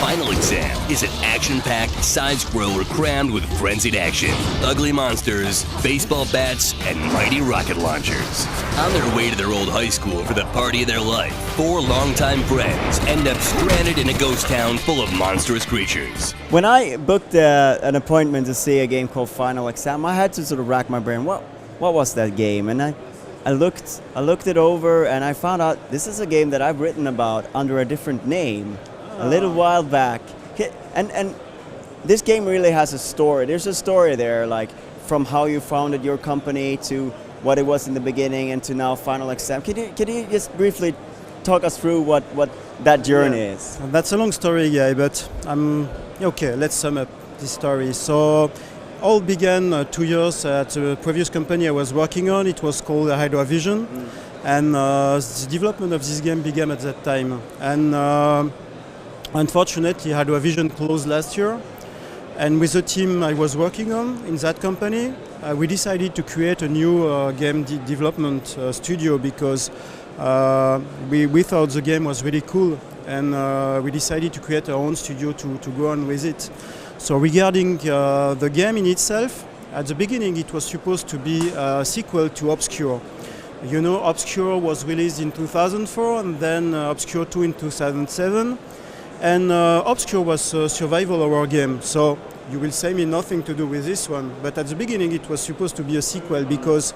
Final Exam is an action-packed side-scroller crammed with frenzied action, ugly monsters, baseball bats, and mighty rocket launchers. On their way to their old high school for the party of their life, four longtime friends end up stranded in a ghost town full of monstrous creatures. When I booked an appointment to see a game called Final Exam, I had to sort of rack my brain. What was that game? And I looked it over, and I found out this is a game that I've written about under a different name a little while back. And this game really has a story. There's a story there, like from how you founded your company to what it was in the beginning and to now Final Exam. Can you just briefly talk us through what that journey is? That's a long story, yeah, but okay, let's sum up this story. So all began 2 years at a previous company I was working on. It was called Hydravision, and the development of this game began at that time. And unfortunately, Hydravision closed last year, and with the team I was working on in that company, we decided to create a new game development studio because we thought the game was really cool, and we decided to create our own studio to go on with it. So regarding the game in itself, at the beginning it was supposed to be a sequel to Obscure. You know, Obscure was released in 2004 and then Obscure 2 in 2007. And Obscure was a survival horror game, so you will say me nothing to do with this one. But at the beginning it was supposed to be a sequel because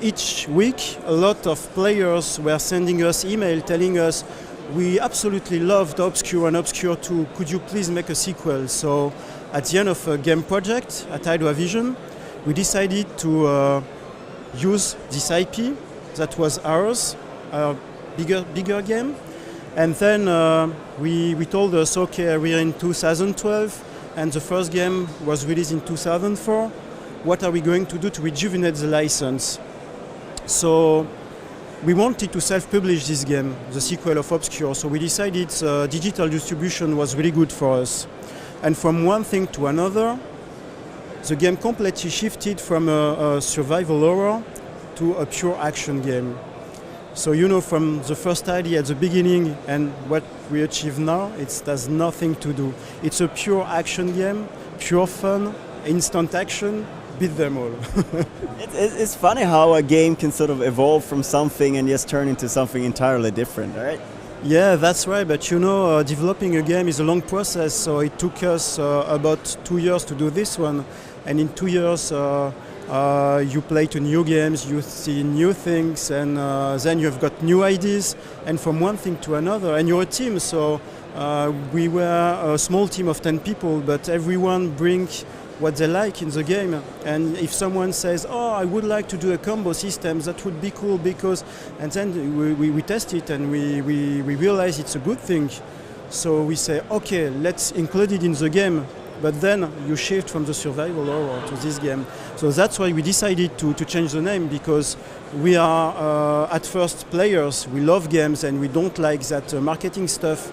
each week a lot of players were sending us email telling us, we absolutely loved Obscure and Obscure 2, could you please make a sequel? So at the end of a game project at Hydravision, we decided to use this IP that was ours, a bigger game. And then we told us, okay, we're in 2012, and the first game was released in 2004. What are we going to do to rejuvenate the license? So we wanted to self-publish this game, the sequel of Obscure. So we decided digital distribution was really good for us. And from one thing to another, the game completely shifted from a survival horror to a pure action game. So you know, from the first idea at the beginning and what we achieve now, it has nothing to do. It's a pure action game, pure fun, instant action, beat them all. It's funny how a game can sort of evolve from something and just turn into something entirely different, right? Yeah, that's right, but you know, developing a game is a long process, so it took us about 2 years to do this one, and in 2 years you play to new games, you see new things, and then you've got new ideas, and from one thing to another, and you're a team, so we were a small team of 10 people, but everyone brings what they like in the game. And if someone says, oh, I would like to do a combo system, that would be cool because, and then we test it and we realize it's a good thing. So we say, okay, let's include it in the game. But then you shift from the survival horror to this game. So that's why we decided to change the name, because we are at first players, we love games and we don't like that marketing stuff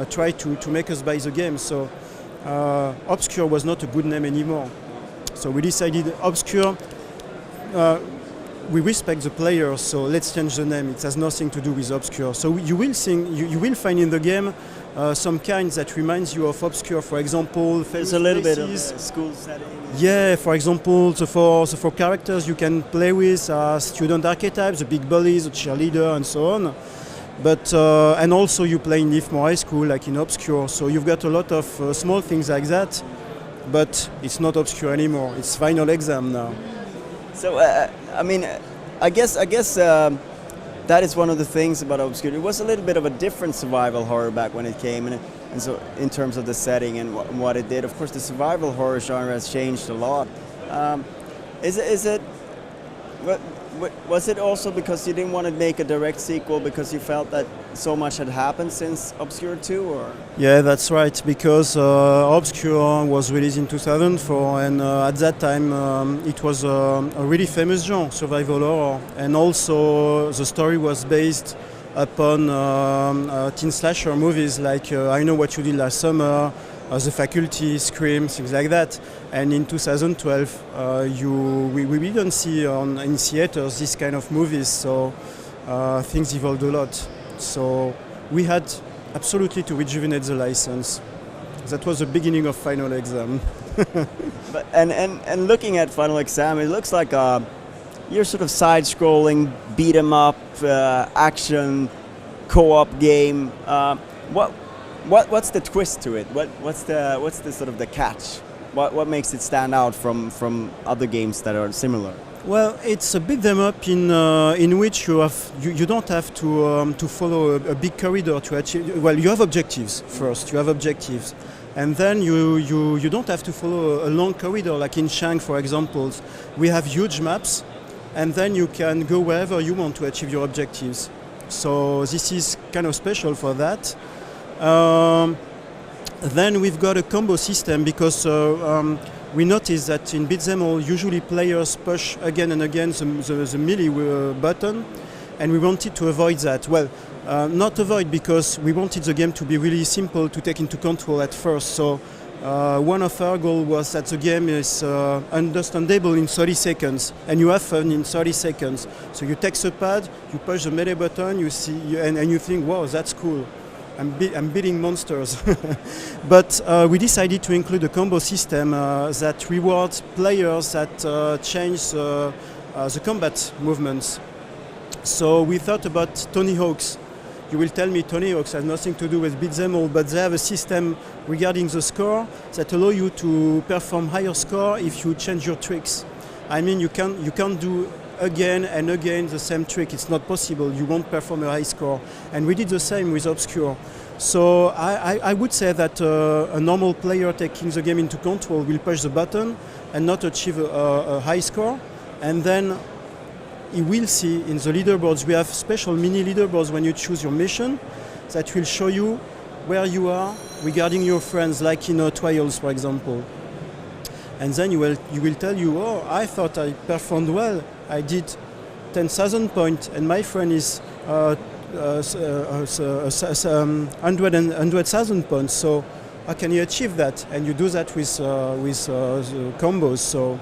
try to make us buy the game. So Obscure was not a good name anymore. So we decided Obscure, we respect the players, so let's change the name. It has nothing to do with Obscure. So you will find in the game some kinds that reminds you of Obscure. For example, there's a little bit of a school setting. Yeah, for example, the four characters you can play with are student archetypes, the big bullies, the cheerleader, and so on. But and also you play in Ifmore High School, like in Obscure. So you've got a lot of small things like that, but it's not Obscure anymore. It's Final Exam now. So I mean, I guess that is one of the things about Obscure. It was a little bit of a different survival horror back when it came, and so in terms of the setting and what it did. Of course, the survival horror genre has changed a lot. Was it also because you didn't want to make a direct sequel because you felt that so much had happened since Obscure 2, or? Yeah, that's right, because Obscure was released in 2004, and at that time it was a really famous genre, survival horror, and also the story was based upon teen slasher movies like I Know What You Did Last Summer, the faculty, Scream, things like that. And in 2012, we didn't see in theaters this kind of movies, so things evolved a lot. So we had absolutely to rejuvenate the license. That was the beginning of Final Exam. But and looking at Final Exam, it looks like you're sort of side-scrolling, beat 'em up, action, co-op game. What's the twist to it? What's the sort of the catch? What makes it stand out from other games that are similar? Well, it's a beat 'em up in which you don't have to follow a big corridor to achieve. Well, you have objectives first. You have objectives, and then you don't have to follow a long corridor like in Shank, for example. We have huge maps, and then you can go wherever you want to achieve your objectives. So this is kind of special for that. Then we've got a combo system because we noticed that in Beat 'em all, usually players push again and again the melee button, and we wanted to avoid that. Well, not avoid because we wanted the game to be really simple to take into control at first. So one of our goals was that the game is understandable in 30 seconds, and you have fun in 30 seconds. So you take the pad, you push the melee button, you see, and you think, wow, that's cool. I'm beating monsters. But we decided to include a combo system that rewards players that change the combat movements. So we thought about Tony Hawk's. You will tell me Tony Hawk's has nothing to do with Beat 'em all, but they have a system regarding the score that allow you to perform higher score if you change your tricks. I mean, you can't do again and again the same trick. It's not possible. You won't perform a high score. And we did the same with Obscure. So I would say that a normal player taking the game into control will push the button and not achieve a high score. And then he will see in the leaderboards, we have special mini leaderboards when you choose your mission that will show you where you are regarding your friends, like in Trials, for example. And then you will tell you, oh, I thought I performed well. I did 10,000 points, and my friend is 100,000 points. So how can you achieve that? And you do that with the combos. So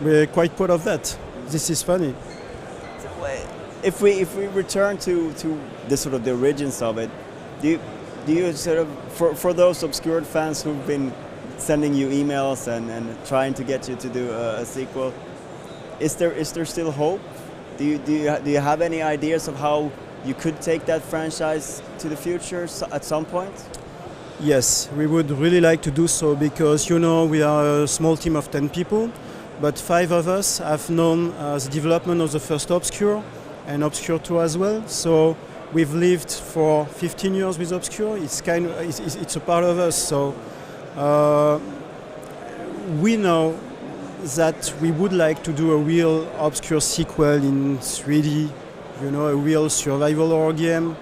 we're quite proud of that. This is funny. If we return to the sort of the origins of it, do you sort of for those obscured fans who've been sending you emails and trying to get you to do a sequel, is there still hope? Do you have any ideas of how you could take that franchise to the future at some point? Yes, we would really like to do so because we are a small team of 10 people, but 5 of us have known the development of the first Obscure and Obscure 2 as well. So we've lived for 15 years with Obscure. It's a part of us. So we know that we would like to do a real Obscure sequel in 3D, a real survival horror game.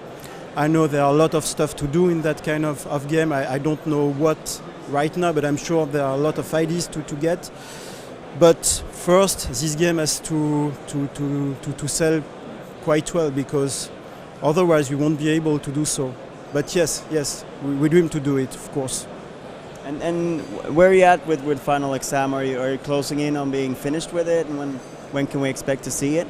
I know there are a lot of stuff to do in that kind of game. I don't know what right now, but I'm sure there are a lot of ideas to get. But first, this game has to sell quite well because otherwise we won't be able to do so. But yes, we dream to do it, of course. And where are you at with Final Exam? Are you closing in on being finished with it? And when can we expect to see it?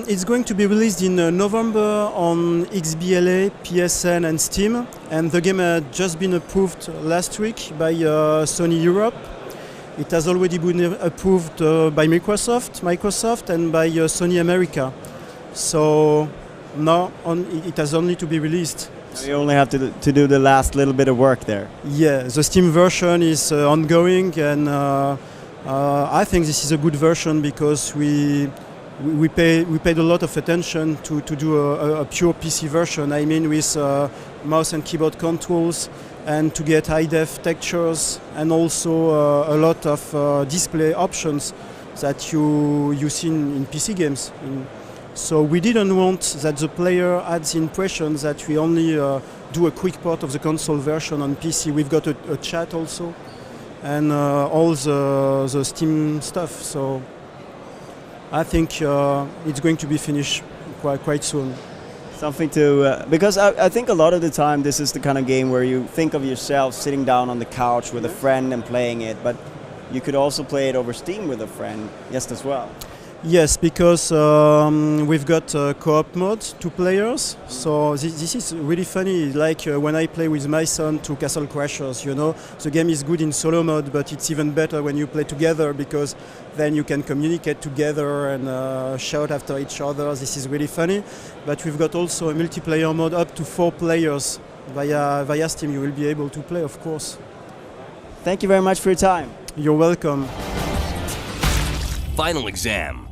It's going to be released in November on XBLA, PSN and Steam. And the game had just been approved last week by Sony Europe. It has already been approved by Microsoft and by Sony America. So now it has only to be released. You only have to do the last little bit of work there. Yeah, the Steam version is ongoing, and I think this is a good version because we paid a lot of attention to do a pure PC version. I mean, with mouse and keyboard controls, and to get high def textures, and also a lot of display options that you see in PC games. So we didn't want that the player had the impression that we only do a quick port of the console version on PC. We've got a chat also, and all the Steam stuff. So I think it's going to be finished quite soon. Something to, because I think a lot of the time this is the kind of game where you think of yourself sitting down on the couch with a friend and playing it, but you could also play it over Steam with a friend, yes, as well. Yes, because we've got co-op mode, 2 players. So this is really funny. Like when I play with my son to Castle Crashers, you know, the game is good in solo mode, but it's even better when you play together because then you can communicate together and shout after each other. This is really funny. But we've got also a multiplayer mode up to 4 players via Steam. You will be able to play, of course. Thank you very much for your time. You're welcome. Final exam.